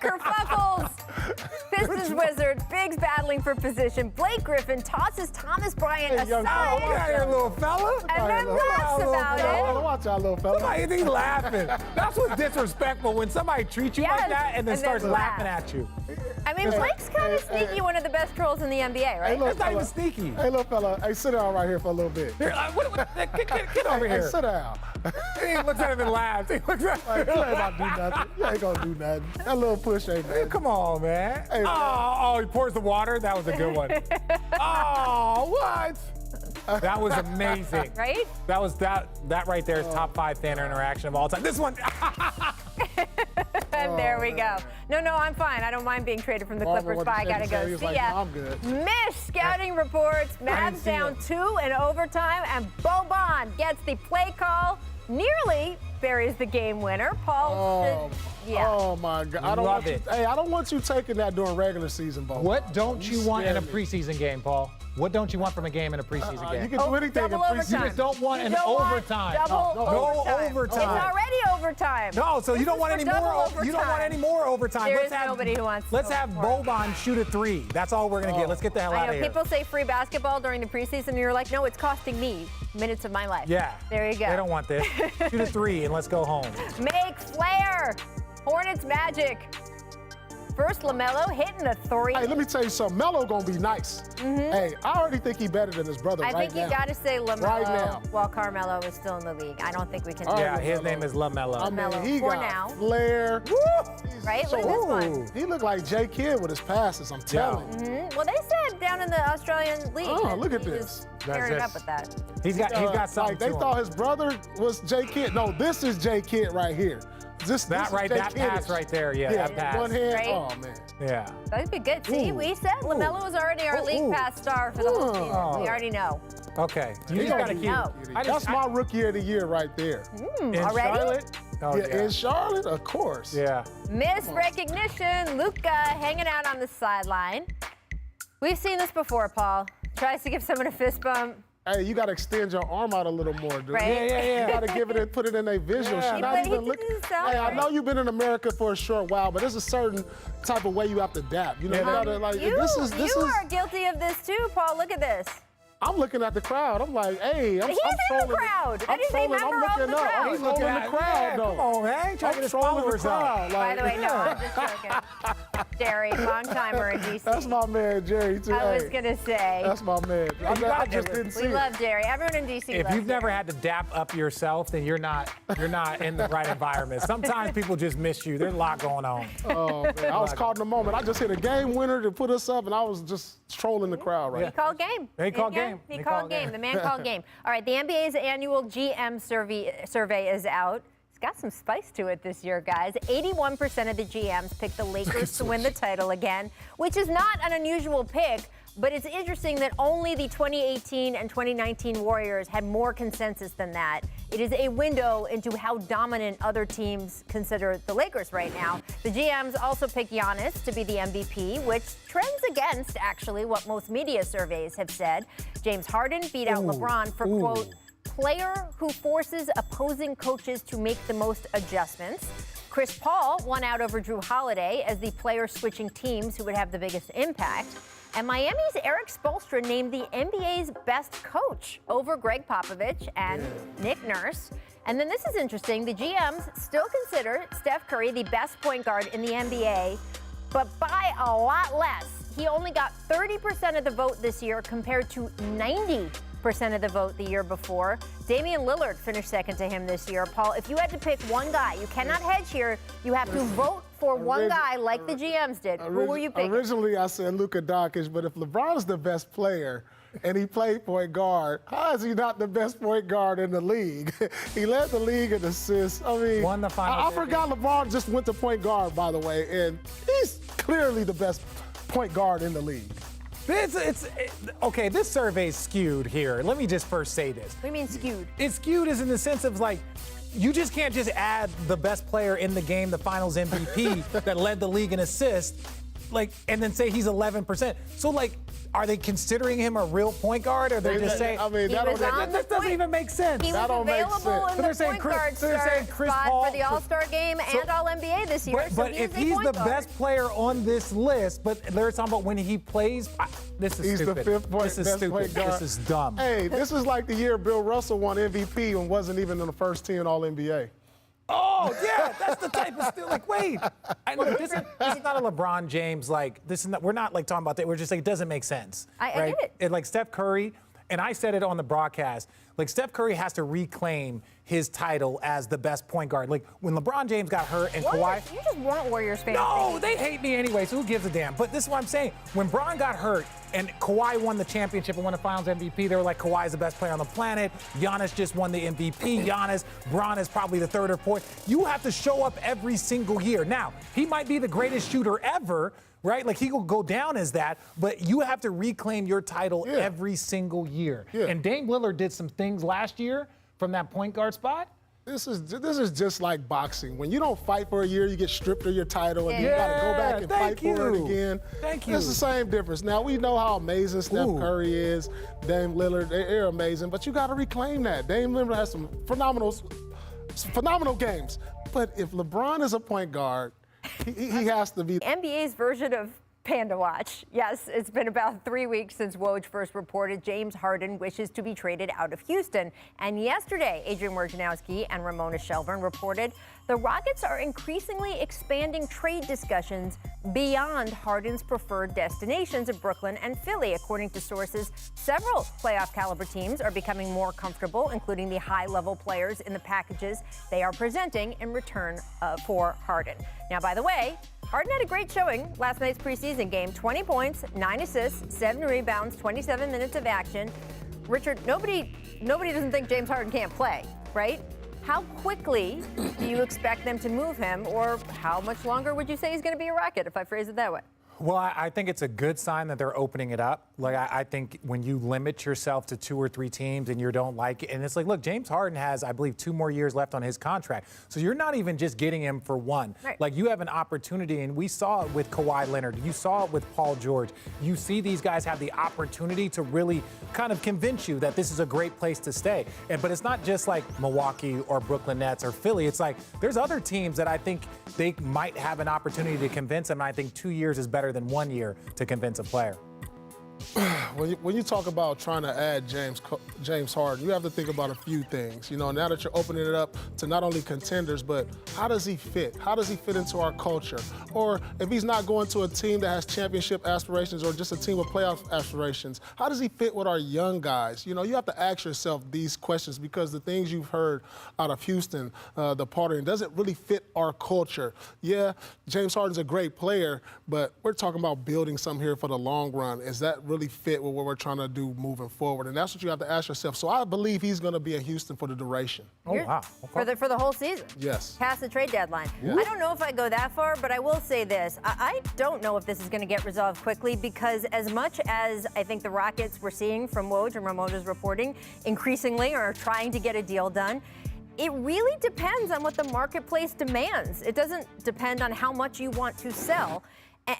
Kerfuffles. Pistons Wizards, Biggs battling for position. Blake Griffin tosses Thomas Bryant aside. Get out of here, little fella. And then laughs about it. Watch out, little fella. Somebody, he's laughing. That's what's disrespectful, when somebody treats you like that and then starts laughing at you. I mean, Blake's kind of sneaky, one of the best trolls in the NBA, right? That's not even sneaky. Hey, little fella, hey, sit down right here for a little bit. Here, get over here. Hey, sit down. He looks at him and laughs. He looks at Like, you ain't about to do nothing. You ain't gonna do nothing. That little push ain't nothing. Come on, man. Hey, oh, he pours the water. That was a good one. Oh, what? That was amazing. Right? That was that right there is top 5 fan interaction of all time. This one. And there we go. No, I'm fine. I don't mind being traded from the Clippers, but I gotta go. See ya. I'm good. Miss scouting reports. Mavs down 2 in overtime, and Boban gets the play call. Nearly buries the game winner. Paul. Oh my God! I don't want you taking that during regular season, Bo. What don't you want in a preseason game, Paul? What don't you want from a game in a preseason game? You can do anything in preseason. You just don't want an overtime. No overtime. It's already overtime. No, so you don't want any more. You don't want any more overtime. There is nobody who wants. Let's have Boban shoot a 3. That's all we're gonna get. Let's get the hell out of here. People say free basketball during the preseason, and you're like, no, it's costing me minutes of my life. Yeah. There you go. They don't want this. Shoot a 3 and let's go home. Make Flair. Hornets Magic. First, LaMelo hitting a 3. Hey, let me tell you something. Melo gonna be nice. Hey, I already think he's better than his brother right now. I think you got to say LaMelo right now. while Carmelo is still in the league. I don't think we can do Yeah, that. his name is LaMelo. I mean, he got now. Flair. Right? Look at this one. He looked like J. Kidd with his passes, I'm telling you. Well, they said down in the Australian League. Oh, look at he this. was pairing it up with that. He's got something. Like, they thought his brother was J. Kidd. No, this is J. Kidd right here. This that pass right there, that pass. One hand, right? oh man. Yeah. That'd be good. See, we said LaMelo was already our league pass star for the whole season. We already know. Okay. You just gotta keep. That's my rookie of the year right there. In already? Charlotte? Oh, in Charlotte, of course. Yeah. Miss recognition. Luka hanging out on the sideline. We've seen this before, Paul. Tries to give someone a fist bump. Hey, you got to extend your arm out a little more, dude. Right? Yeah. You got to give it and put it in a visual. Yeah. Not even look. Hey, I know you've been in America for a short while, but there's a certain type of way you have to adapt. You know, you gotta, like, you are guilty of this too, Paul. Look at this. I'm looking at the crowd. I'm like, hey, I'm He's in the crowd. And he's a member of the crowd. He's looking at the crowd, though. Come on, man. Trying to get his followers up. By the way, no, I'm just joking. Jerry, long timer in D.C. That's my man, Jerry, too. I was going to say. That's my man. I just didn't see it. We love Jerry. Everyone in D.C. If loves you've never had to dap up yourself, then you're not in the right environment. Sometimes people just miss you. There's a lot going on. Oh, man. I was caught in the moment. I just hit a game winner to put us up, and I was just trolling the crowd right now. He called game. He called game. He called game. The man called game. All right, the NBA's annual GM survey is out. It's got some spice to it this year, guys. 81% of the GMs picked the Lakers to win the title again, which is not an unusual pick, but it's interesting that only the 2018 and 2019 Warriors had more consensus than that. It is a window into how dominant other teams consider the Lakers right now. The GMs also picked Giannis to be the MVP, which trends against, actually, what most media surveys have said. James Harden beat out LeBron for, quote, player who forces opposing coaches to make the most adjustments. Chris Paul won out over Drew Holiday as the player switching teams who would have the biggest impact. And Miami's Eric Spoelstra named the NBA's best coach over Greg Popovich and Nick Nurse. And then this is interesting. The GMs still consider Steph Curry the best point guard in the NBA, but by a lot less. He only got 30% of the vote this year compared to 90% of the vote the year before. Damian Lillard finished second to him this year. Paul, if you had to pick one guy, you cannot hedge here. You have to vote for one guy like the GMs did. Who will you pick? Originally, I said Luka Doncic, but if LeBron's the best player and he played point guard, how is he not the best point guard in the league? He led the league in assists. I mean, won the final. I forgot LeBron just went to point guard, by the way, and he's clearly the best point guard in the league. Okay, this survey is skewed here. Let me just first say this. What do you mean skewed? It's skewed is in the sense of, like, you just can't just add the best player in the game, the finals MVP that led the league in assists. like, and then say he's 11%. So, like, are they considering him a real point guard, or they're just saying? I mean, that doesn't even make sense. He was available in the point guard spot for the All-Star game and All-NBA this year. But if he's the best player on this list, but they're talking about when he plays, this is stupid. He's the fifth This is best stupid. point guard. This is dumb. Hey, this is like the year Bill Russell won MVP and wasn't even in the first team All-NBA. Oh, yeah, that's the type of still like, wait. I know this is not a LeBron James, like, this is not, we're not like talking about that. We're just like, it doesn't make sense. I get it. And like Steph Curry, and I said it on the broadcast, like Steph Curry has to reclaim his title as the best point guard. Like when LeBron James got hurt and Kawhi. You just weren't Warriors fans. No, they hate me anyway, so who gives a damn? But this is what I'm saying. When Bron got hurt and Kawhi won the championship and won the finals MVP, they were like, Kawhi's the best player on the planet. Giannis just won the MVP. Bron is probably the third or fourth. You have to show up every single year. Now, he might be the greatest shooter ever, right? Like he will go down as that, but you have to reclaim your title every single year. Yeah. And Dame Lillard did some things last year from that point guard spot. This is just like boxing. When you don't fight for a year, you get stripped of your title, and you got to go back and fight for it again. Thank you. It's the same difference. Now, we know how amazing Steph Curry is, Dame Lillard, they're amazing, but you got to reclaim that. Dame Lillard has some phenomenal games. But if LeBron is a point guard, he has to be. NBA's version of Panda Watch. Yes, it's been about 3 weeks since Woj first reported James Harden wishes to be traded out of Houston. And yesterday, Adrian Wojnarowski and Ramona Shelburne reported the Rockets are increasingly expanding trade discussions beyond Harden's preferred destinations of Brooklyn and Philly. According to sources, several playoff caliber teams are becoming more comfortable, including the high-level players in the packages they are presenting in return for Harden. Now, by the way, Harden had a great showing last night's preseason game. 20 points, 9 assists, 7 rebounds, 27 minutes of action. Richard, nobody doesn't think James Harden can't play, right? How quickly do you expect them to move him, or how much longer would you say he's going to be a Rocket, if I phrase it that way? Well, I think it's a good sign that they're opening it up. Like, I think when you limit yourself to 2 or 3 teams and you don't like it, and it's like, look, James Harden has, I believe, 2 more years left on his contract. So you're not even just getting him for one. Right. Like, you have an opportunity, and we saw it with Kawhi Leonard. You saw it with Paul George. You see these guys have the opportunity to really kind of convince you that this is a great place to stay. But it's not just like Milwaukee or Brooklyn Nets or Philly. It's like there's other teams that I think they might have an opportunity to convince them. And I think 2 years is better than 1 year to convince a player. When you talk about trying to add James Harden, you have to think about a few things. You know, now that you're opening it up to not only contenders, but how does he fit? How does he fit into our culture? Or if he's not going to a team that has championship aspirations or just a team with playoff aspirations, how does he fit with our young guys? You know, you have to ask yourself these questions because the things you've heard out of Houston, the partnering, does it really fit our culture? Yeah, James Harden's a great player, but we're talking about building something here for the long run. Is that really fit with what we're trying to do moving forward? And that's what you have to ask yourself. So I believe he's going to be in Houston for the duration. Oh, wow. Okay. For the whole season? Yes. Past the trade deadline. Yeah. I don't know if I go that far, but I will say this. I don't know if this is going to get resolved quickly because as much as I think the Rockets we're seeing from Woj and Ramona's reporting increasingly are trying to get a deal done, it really depends on what the marketplace demands. It doesn't depend on how much you want to sell.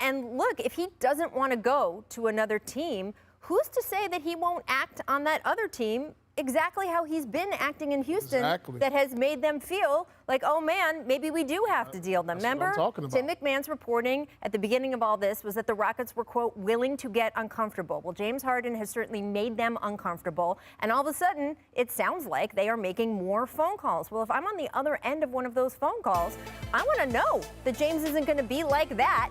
And look, if he doesn't want to go to another team, who's to say that he won't act on that other team exactly how he's been acting in Houston that has made them feel like, oh man, maybe we do have to deal them. Remember, what I'm talking about. Tim McMahon's reporting at the beginning of all this was that the Rockets were, quote, willing to get uncomfortable. Well, James Harden has certainly made them uncomfortable, and all of a sudden, it sounds like they are making more phone calls. Well, if I'm on the other end of one of those phone calls, I want to know that James isn't going to be like that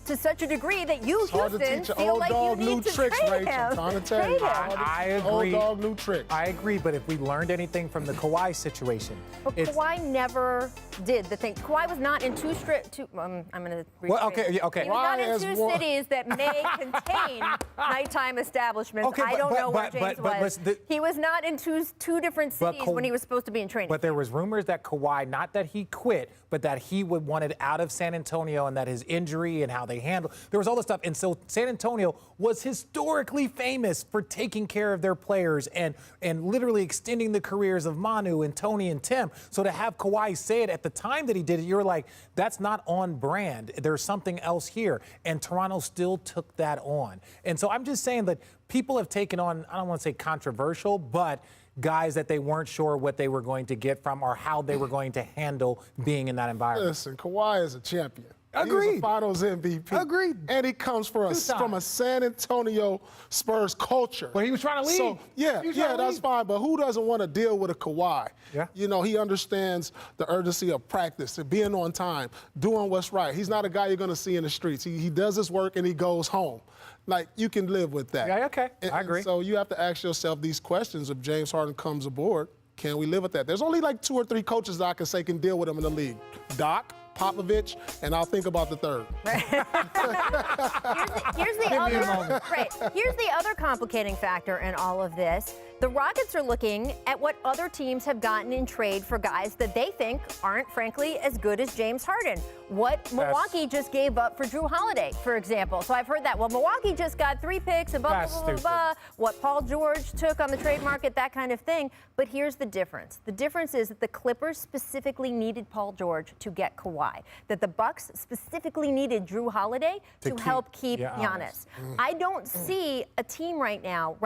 to such a degree that you, Houston, feel like you need to trade him. I'm trying to tell you. I agree. Old dog, new tricks. I agree, but if we learned anything from the Kawhi situation, but Kawhi never did the thing. Kawhi was not in I'm going to okay. He was not in 2 cities that may contain nighttime establishments. Okay, I don't know where James was. He was not in two different cities when he was supposed to be in training. But there was rumors that Kawhi, not that he quit, but that he wanted out of San Antonio and that his injury and how they they handle. There was all this stuff. And so San Antonio was historically famous for taking care of their players and literally extending the careers of Manu and Tony and Tim. So to have Kawhi say it at the time that he did it, you're like, that's not on brand. There's something else here. And Toronto still took that on. And so I'm just saying that people have taken on, I don't want to say controversial, but guys that they weren't sure what they were going to get from or how they were going to handle being in that environment. Listen, Kawhi is a champion. Agreed. He's a Finals MVP. Agreed. And he comes from a San Antonio Spurs culture. But he was trying to leave. So, that's fine. But who doesn't want to deal with a Kawhi? Yeah. You know, he understands the urgency of practice and being on time, doing what's right. He's not a guy you're going to see in the streets. He does his work and he goes home. Like, you can live with that. Yeah, okay. I agree. And so you have to ask yourself these questions. If James Harden comes aboard, can we live with that? There's only like 2 or 3 coaches that I can say can deal with him in the league. Doc, Popovich, and I'll think about the third. Here's the other complicating factor in all of this. The Rockets are looking at what other teams have gotten in trade for guys that they think aren't, frankly, as good as James Harden. What Milwaukee just gave up for Drew Holiday, for example. So I've heard that. Well, Milwaukee just got 3 picks and blah, blah, blah, blah, blah. What Paul George took on the trade market, that kind of thing. But here's the difference. The difference is that the Clippers specifically needed Paul George to get Kawhi. That the Bucks specifically needed Drew Holiday to help keep Giannis. I don't see a team right now,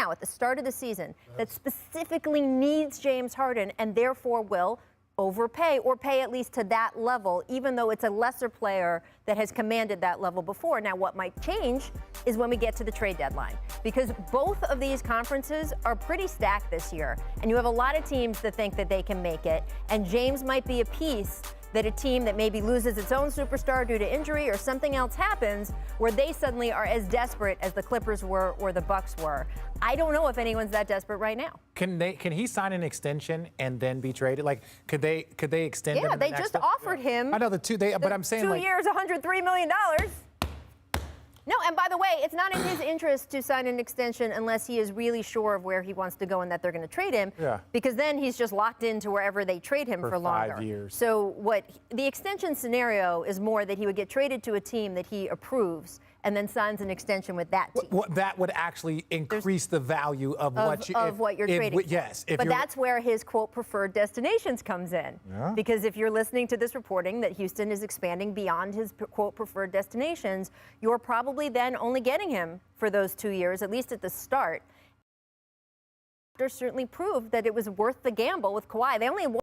at the start of the season, that specifically needs James Harden and therefore will overpay or pay at least to that level, even though it's a lesser player that has commanded that level before. Now, what might change is when we get to the trade deadline, because both of these conferences are pretty stacked this year, and you have a lot of teams that think that they can make it, and James might be a piece that a team that maybe loses its own superstar due to injury or something else happens where they suddenly are as desperate as the Clippers were or the Bucks were. I don't know if anyone's that desperate right now. Can he sign an extension and then be traded? Like, could they extend him? Yeah, they just offered him. I know but I'm saying 2 years, $103 million. No, and by the way, it's not in his interest to sign an extension unless he is really sure of where he wants to go and that they're going to trade him. Yeah. Because then he's just locked into wherever they trade him for longer. 5 years. So the extension scenario is more that he would get traded to a team that he approves and then signs an extension with that team. That would actually increase the value of what you're trading. Yes. But that's where his, quote, preferred destinations comes in. Yeah. Because if you're listening to this reporting that Houston is expanding beyond his, quote, preferred destinations, you're probably then only getting him for those 2 years, at least at the start. Certainly proved that it was worth the gamble with Kawhi. They only